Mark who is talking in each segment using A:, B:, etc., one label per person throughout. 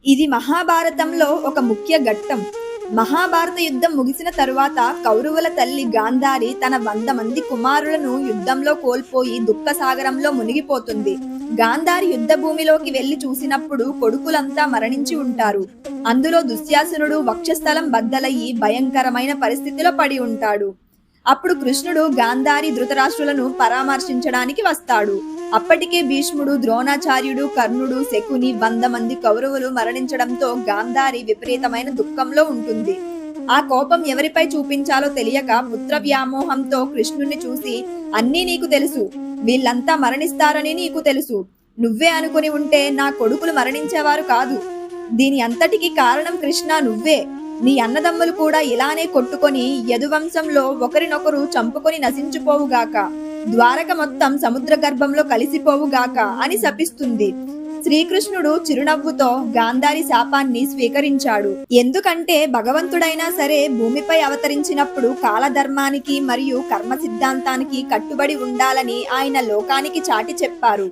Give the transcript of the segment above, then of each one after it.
A: ఇది మహాభారతంలో ఒక ముఖ్య ఘట్టం. మహాభారత యుద్ధం ముగిసిన తరువాత కౌరవుల తల్లి గాంధారి తన 100 మంది కుమారులను యుద్ధంలో కోల్పోయి దుఃఖసాగరంలో మునిగిపోతుంది. గాంధారి యుద్ధ భూమిలోకి వెళ్లి చూసినప్పుడు కొడుకులంతా మరణించి ఉంటారు. అందులో దుశ్శాసనుడు వక్షస్థలం బద్దలయ్యి భయంకరమైన పరిస్థితిలో పడి ఉంటాడు. అప్పుడు కృష్ణుడు గాంధారి ధృతరాష్ట్రులను పరామర్శించడానికి వస్తాడు. అప్పటికే భీష్ముడు, ద్రోణాచార్యుడు, కర్ణుడు, శకుని 100 మంది కౌరవులు మరణించడంతో గాంధారి విపరీతమైన దుఃఖంలో ఉంటుంది. ఆ కోపం ఎవరిపై చూపించాలో తెలియక పుత్ర వ్యామోహంతో కృష్ణుణ్ణి చూసి, అన్నీ నీకు తెలుసు, వీళ్ళంతా మరణిస్తారని నీకు తెలుసు, నువ్వే అనుకుని ఉంటే నా కొడుకులు మరణించేవారు కాదు. దీని అంతటికి కారణం కృష్ణ నువ్వే. నీ అన్నదమ్ములు కూడా ఇలానే కొట్టుకొని యదువంశంలో ఒకరినొకరు చంపుకొని నశించిపోవుగాక, ద్వారక మొత్తం సముద్ర గర్భంలో కలిసిపోవుగాక అని శపిస్తుంది. శ్రీకృష్ణుడు చిరునవ్వుతో గాంధారి శాపాన్ని స్వీకరించాడు. ఎందుకంటే భగవంతుడైనా సరే భూమిపై అవతరించినప్పుడు కాలధర్మానికి మరియు కర్మ సిద్ధాంతానికి కట్టుబడి ఉండాలని ఆయన లోకానికి చాటి చెప్పారు.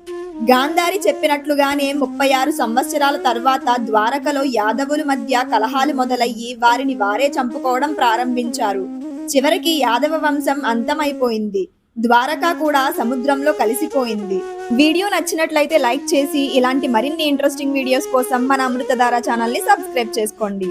A: గాంధారి చెప్పినట్లుగానే 36 సంవత్సరాల తర్వాత ద్వారకలో యాదవుల మధ్య కలహాలు మొదలయ్యి వారిని వారే చంపుకోవడం ప్రారంభించారు. చివరికి యాదవ వంశం అంతమైపోయింది. ద్వారకా కూడా సముద్రంలో కలిసిపోయింది. వీడియో నచ్చినట్లయితే లైక్ చేసి ఇలాంటి మరిన్ని ఇంట్రెస్టింగ్ వీడియోస్ కోసం మన అమృతధార ఛానల్ ని సబ్స్క్రైబ్ చేసుకోండి.